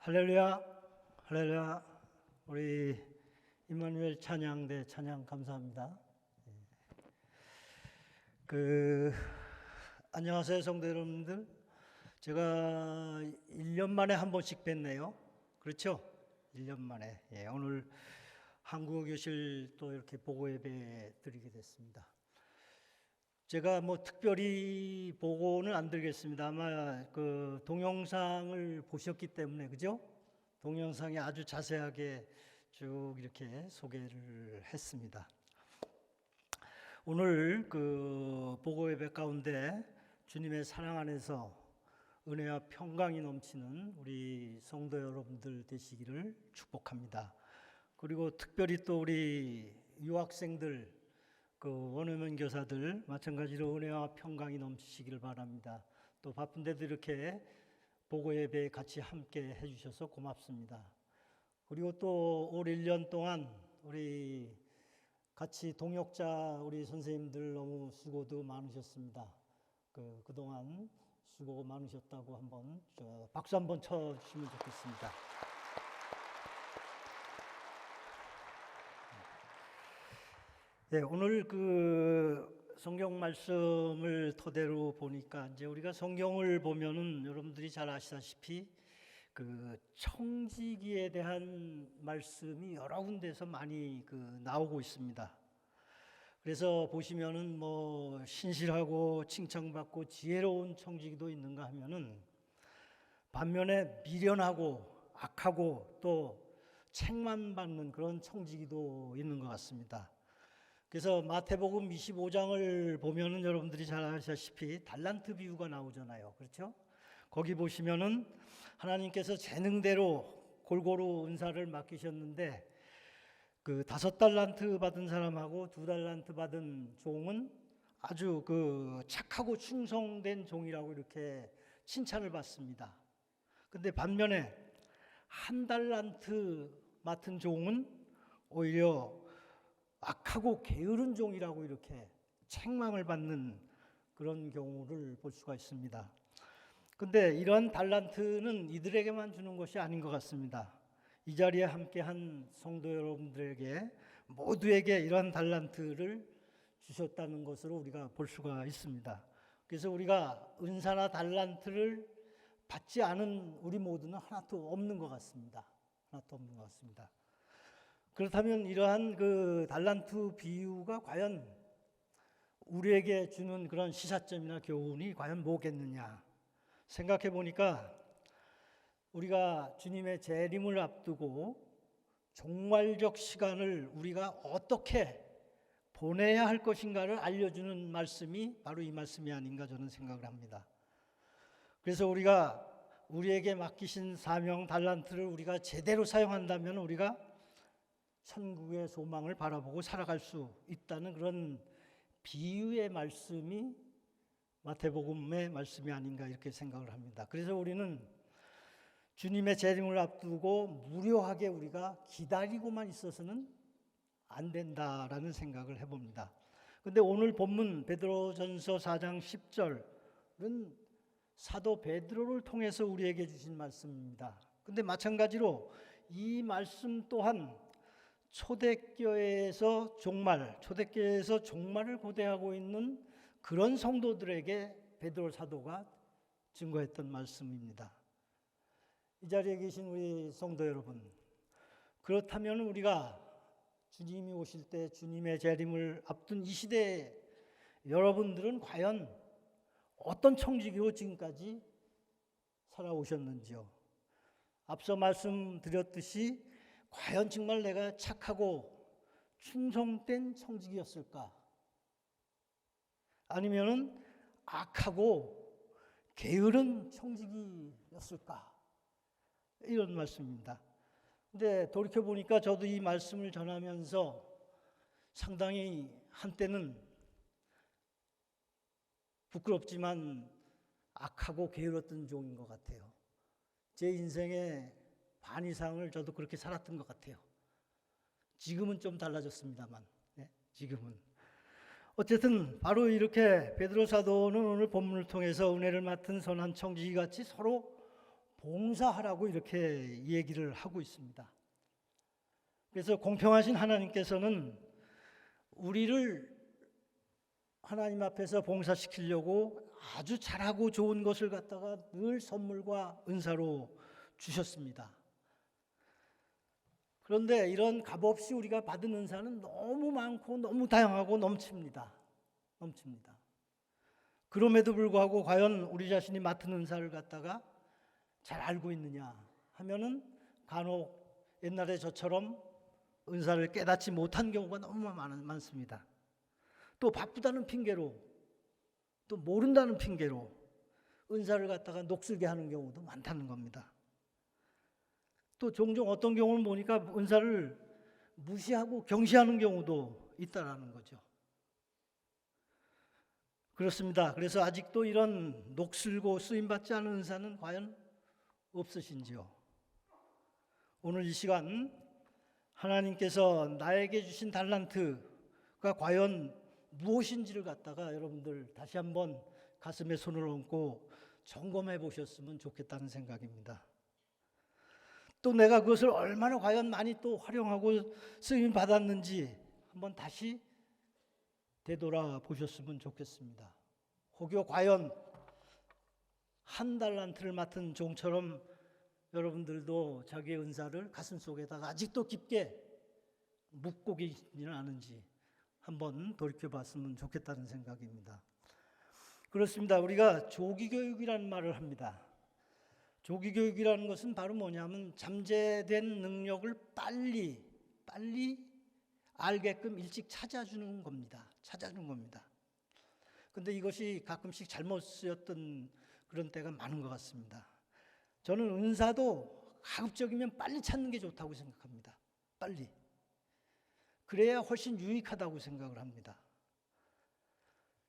할렐루야, 할렐루야. 우리 임마누엘 찬양대 찬양 감사합니다. 안녕하세요, 성도 여러분들. 제가 1년 만에 한 번씩 뵀네요. 그렇죠? 1년 만에. 오늘 한국어 교실 또 이렇게 보고 예배 드리게 됐습니다. 제가 특별히 보고는 안 드리겠습니다. 아마 그 동영상을 보셨기 때문에, 그죠? 동영상에 아주 자세하게 쭉 이렇게 소개를 했습니다. 오늘 그 보고 예배 가운데 주님의 사랑 안에서 은혜와 평강이 넘치는 우리 성도 여러분들 되시기를 축복합니다. 그리고 특별히 또 우리 유학생들, 그 원어민 교사들 마찬가지로 은혜와 평강이 넘치시기를 바랍니다. 또 바쁜데도 이렇게 보고 예배 같이 함께 해주셔서 고맙습니다. 그리고 또 올 1년 동안 우리 같이 동역자 우리 선생님들 너무 수고도 많으셨습니다. 그동안 수고 많으셨다고 한번 박수 한번 쳐주시면 좋겠습니다. 네, 오늘 그 성경 말씀을 토대로 보니까 이제 우리가 성경을 보면은 여러분들이 잘 아시다시피 그 청지기에 대한 말씀이 여러 군데서 많이 나오고 있습니다. 그래서 보시면은 신실하고 칭찬받고 지혜로운 청지기도 있는가 하면은 반면에 미련하고 악하고 또 책만 받는 그런 청지기도 있는 것 같습니다. 그래서 마태복음 25장을 보면은 여러분들이 잘 아시다시피 달란트 비유가 나오잖아요. 그렇죠? 거기 보시면은 하나님께서 재능대로 골고루 은사를 맡기셨는데 그 5달란트 받은 사람하고 2달란트 받은 종은 아주 그 착하고 충성된 종이라고 이렇게 칭찬을 받습니다. 근데 반면에 1달란트 맡은 종은 오히려 악하고 게으른 종이라고 이렇게 책망을 받는 그런 경우를 볼 수가 있습니다. 근데 이런 달란트는 이들에게만 주는 것이 아닌 것 같습니다. 이 자리에 함께한 성도 여러분들에게 모두에게 이런 달란트를 주셨다는 것으로 우리가 볼 수가 있습니다. 그래서 우리가 은사나 달란트를 받지 않은 우리 모두는 하나도 없는 것 같습니다. 하나도 없는 것 같습니다. 그렇다면 이러한 그 달란트 비유가 과연 우리에게 주는 그런 시사점이나 교훈이 과연 뭐겠느냐 생각해 보니까 우리가 주님의 재림을 앞두고 종말적 시간을 우리가 어떻게 보내야 할 것인가를 알려주는 말씀이 바로 이 말씀이 아닌가 저는 생각을 합니다. 그래서 우리가 우리에게 맡기신 사명 달란트를 우리가 제대로 사용한다면 우리가 천국의 소망을 바라보고 살아갈 수 있다는 그런 비유의 말씀이 마태복음의 말씀이 아닌가 이렇게 생각을 합니다. 그래서 우리는 주님의 재림을 앞두고 무료하게 우리가 기다리고만 있어서는 안 된다라는 생각을 해봅니다. 그런데 오늘 본문 베드로전서 4장 10절은 사도 베드로를 통해서 우리에게 주신 말씀입니다. 그런데 마찬가지로 이 말씀 또한 초대교회에서 종말을 고대하고 있는 그런 성도들에게 베드로 사도가 증거했던 말씀입니다. 이 자리에 계신 우리 성도 여러분, 그렇다면 우리가 주님이 오실 때 주님의 재림을 앞둔 이 시대에 여러분들은 과연 어떤 청지기로 지금까지 살아오셨는지요? 앞서 말씀드렸듯이 과연 정말 내가 착하고 충성된 청지기였을까? 아니면은 악하고 게으른 청지기였을까? 이런 말씀입니다. 근데 돌이켜보니까 저도 이 말씀을 전하면서 상당히 한때는 부끄럽지만 악하고 게으렀던 종인 것 같아요. 제 인생의 반 이상을 저도 그렇게 살았던 것 같아요. 지금은 좀 달라졌습니다만, 지금은. 어쨌든 바로 이렇게 베드로 사도는 오늘 본문을 통해서 은혜를 맡은 선한 청지기같이 서로 봉사하라고 이렇게 얘기를 하고 있습니다. 그래서 공평하신 하나님께서는 우리를 하나님 앞에서 봉사시키려고 아주 잘하고 좋은 것을 갖다가 늘 선물과 은사로 주셨습니다. 그런데 이런 값없이 우리가 받은 은사는 너무 많고 너무 다양하고 넘칩니다. 그럼에도 불구하고 과연 우리 자신이 맡은 은사를 갖다가 잘 알고 있느냐 하면은 간혹 옛날에 저처럼 은사를 깨닫지 못한 경우가 너무 많습니다. 또 바쁘다는 핑계로, 또 모른다는 핑계로 은사를 갖다가 녹슬게 하는 경우도 많다는 겁니다. 또 종종 어떤 경우는 보니까 은사를 무시하고 경시하는 경우도 있다라는 거죠. 그렇습니다. 그래서 아직도 이런 녹슬고 쓰임받지 않은 은사는 과연 없으신지요? 오늘 이 시간 하나님께서 나에게 주신 달란트가 과연 무엇인지를 갖다가 여러분들 다시 한번 가슴에 손을 얹고 점검해 보셨으면 좋겠다는 생각입니다. 또 내가 그것을 얼마나 과연 많이 또 활용하고 쓰임 받았는지 한번 다시 되돌아 보셨으면 좋겠습니다. 혹여 과연 한 달란트를 맡은 종처럼 여러분들도 자기의 은사를 가슴속에다가 아직도 깊게 묻고 계시지는 않은지 한번 돌이켜봤으면 좋겠다는 생각입니다. 그렇습니다. 우리가 조기교육이라는 말을 합니다. 조기교육이라는 것은 바로 뭐냐면 잠재된 능력을 빨리 알게끔 일찍 찾아주는 겁니다. 그런데 이것이 가끔씩 잘못 쓰였던 그런 때가 많은 것 같습니다. 저는 은사도 가급적이면 빨리 찾는 게 좋다고 생각합니다. 빨리. 그래야 훨씬 유익하다고 생각을 합니다.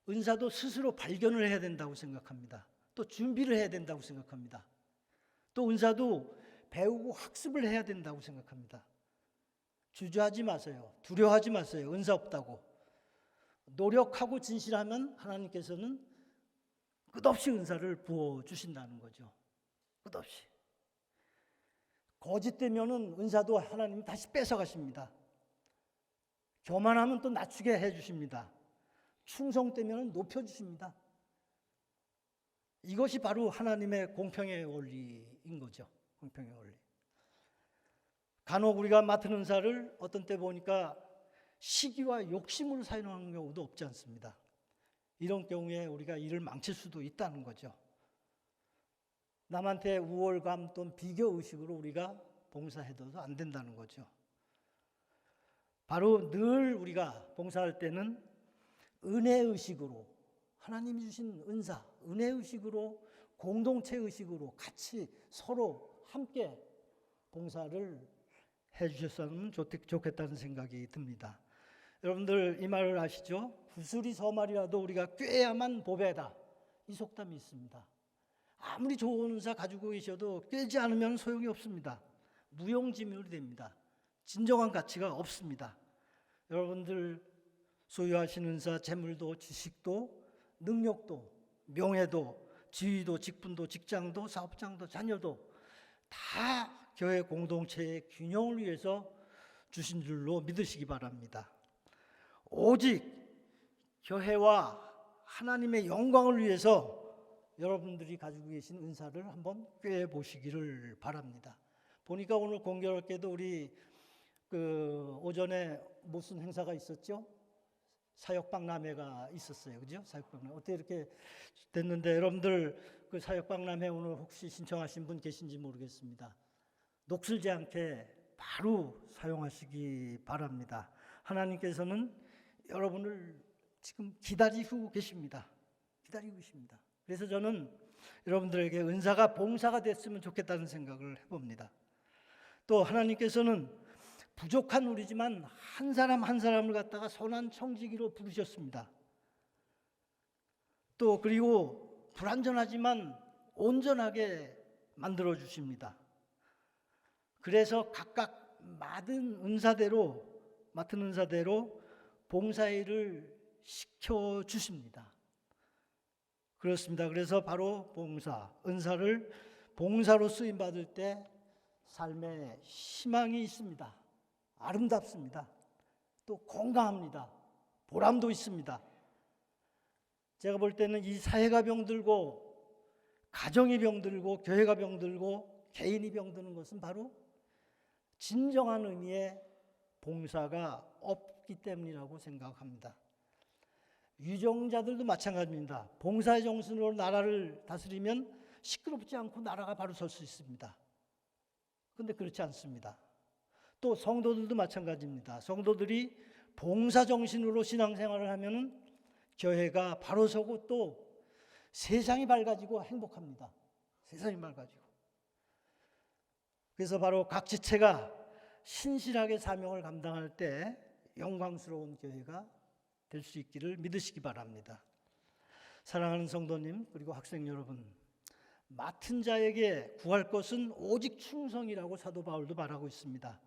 은사도 스스로 발견을 해야 된다고 생각합니다. 또 준비를 해야 된다고 생각합니다. 또 은사도 배우고 학습을 해야 된다고 생각합니다. 주저하지 마세요. 두려워하지 마세요. 은사 없다고. 노력하고 진실하면 하나님께서는 끝없이 은사를 부어주신다는 거죠. 끝없이. 거짓되면은 은사도 하나님이 다시 뺏어가십니다. 교만하면 또 낮추게 해주십니다. 충성되면 높여주십니다. 이것이 바로 하나님의 공평의 원리인 거죠. 공평의 원리. 간혹 우리가 맡은 은사를 어떤 때 보니까 시기와 욕심으로 사용하는 경우도 없지 않습니다. 이런 경우에 우리가 일을 망칠 수도 있다는 거죠. 남한테 우월감 또는 비교의식으로 우리가 봉사해도 안 된다는 거죠. 바로 늘 우리가 봉사할 때는 은혜의식으로 하나님이 주신 은사, 은혜의식으로 공동체의식으로 같이 서로 함께 봉사를 해주셨으면 좋겠다는 생각이 듭니다. 여러분들 이 말을 아시죠? 구슬이 서말이라도 우리가 꿰야만 보배다. 이 속담이 있습니다. 아무리 좋은 은사 가지고 계셔도 꿰지 않으면 소용이 없습니다. 무용지물이 됩니다. 진정한 가치가 없습니다. 여러분들 소유하신 은사, 재물도, 지식도, 능력도, 명예도, 지위도, 직분도, 직장도, 사업장도, 자녀도 다 교회 공동체의 균형을 위해서 주신 줄로 믿으시기 바랍니다. 오직 교회와 하나님의 영광을 위해서 여러분들이 가지고 계신 은사를 한번 꿰 보시기를 바랍니다. 보니까 오늘 공교롭게도 우리 오전에 무슨 행사가 있었죠? 사역박람회가 있었어요. 그죠? 사역박람회. 어떻게 이렇게 됐는데 여러분들 그 사역박람회 오늘 혹시 신청하신 분 계신지 모르겠습니다. 녹슬지 않게 바로 사용하시기 바랍니다. 하나님께서는 여러분을 지금 기다리고 계십니다. 기다리고 계십니다. 그래서 저는 여러분들에게 은사가 봉사가 됐으면 좋겠다는 생각을 해봅니다. 또 하나님께서는 부족한 우리지만 한 사람 한 사람을 갖다가 선한 청지기로 부르셨습니다. 또 그리고 불완전하지만 온전하게 만들어 주십니다. 그래서 각각 맡은 은사대로 봉사일을 시켜 주십니다. 그렇습니다. 그래서 바로 봉사, 은사를 봉사로 쓰임 받을 때 삶에 희망이 있습니다. 아름답습니다. 또 건강합니다. 보람도 있습니다. 제가 볼 때는 이 사회가 병들고 가정이 병들고 교회가 병들고 개인이 병드는 것은 바로 진정한 의미의 봉사가 없기 때문이라고 생각합니다. 유정자들도 마찬가지입니다. 봉사의 정신으로 나라를 다스리면 시끄럽지 않고 나라가 바로 설 수 있습니다. 그런데 그렇지 않습니다. 또 성도들도 마찬가지입니다. 성도들이 봉사 정신으로 신앙생활을 하면은 교회가 바로 서고 또 세상이 밝아지고 행복합니다. 세상이 밝아지고. 그래서 바로 각 지체가 신실하게 사명을 감당할 때 영광스러운 교회가 될 수 있기를 믿으시기 바랍니다. 사랑하는 성도님 그리고 학생 여러분, 맡은 자에게 구할 것은 오직 충성이라고 사도 바울도 말하고 있습니다.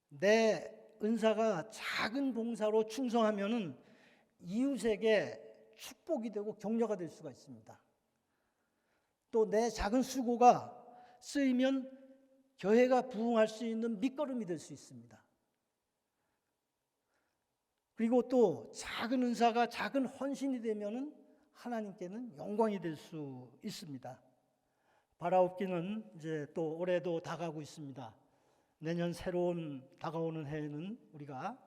내 은사가 작은 봉사로 충성하면은 이웃에게 축복이 되고 격려가 될 수가 있습니다. 또 내 작은 수고가 쓰이면 교회가 부흥할 수 있는 밑거름이 될 수 있습니다. 그리고 또 작은 은사가 작은 헌신이 되면은 하나님께는 영광이 될 수 있습니다. 바라옵기는 이제 또 올해도 다가오고 있습니다. 내년 새로운 다가오는 해에는 우리가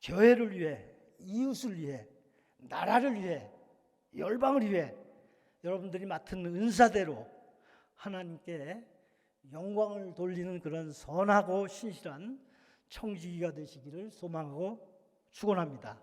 교회를 위해, 이웃을 위해, 나라를 위해, 열방을 위해 여러분들이 맡은 은사대로 하나님께 영광을 돌리는 그런 선하고 신실한 청지기가 되시기를 소망하고 축원합니다.